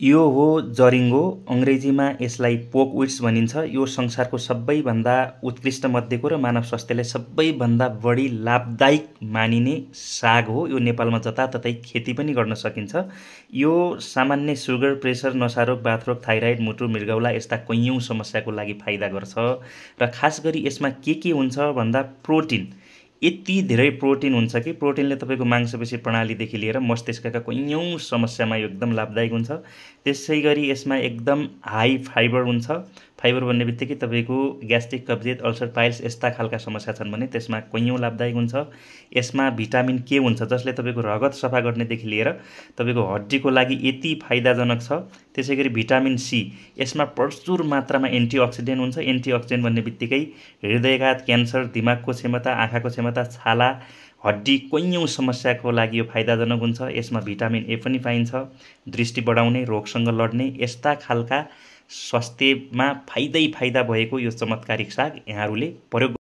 यो हो जरिङ्गो। अङ्ग्रेजीमा यसलाई पोकविट्स भनिन्छ। यो संसारको सबैभन्दा उत्कृष्ट मध्येको र मानव स्वास्थ्यलाई सबैभन्दा बढी लाभदायक मानिने साग हो। यो नेपालमा जताततै खेती पनि गर्न सकिन्छ। यो सामान्य सुगर, प्रेसर, नसारोग, बाथरोग, थाइराइड, मुटु, मृगौला यस्ता कैयौँ समस्याको लागि फाइदा गर्छ। र खास गरी यसमा के हुन्छ भन्दा प्रोटिन, यति धेरै प्रोटिन हुन्छ कि प्रोटिनले तपाईँको मांसपेशी प्रणालीदेखि लिएर मस्तिष्कका कैयौँ समस्यामा यो एकदम लाभदायक हुन्छ। त्यसै गरी यसमा एकदम हाई फाइबर हुन्छ। फाइबर भन्ने बित्तिकै तपाईँको ग्यास्ट्रिक, कब्जियत, अल्सर, पाइल्स यस्ता खालका समस्या छन् भने त्यसमा कैयौँ लाभदायक हुन्छ। यसमा भिटामिन के हुन्छ जसले तपाईँको रगत सफा गर्नेदेखि लिएर तपाईँको हड्डीको लागि यति फाइदाजनक छ। त्यसै गरी भिटामिन सी, यसमा प्रचुर मात्रामा एन्टिअक्सिडेन्ट हुन्छ। एन्टिअक्सिडेन्ट भन्ने बित्तिकै हृदयघात, क्यान्सर, दिमागको क्षमता, आँखाको क्षमता, छाला, हड्डी कैयौँ समस्याको लागि यो फाइदाजनक हुन्छ। यसमा भिटामिन ए पनि पाइन्छ। दृष्टि बढाउने, रोगसँग लड्ने यस्ता खालका स्वास्थ्यमा फाइदै फाइदा भएको यो चमत्कारिक साग यहाँहरूले प्रयोग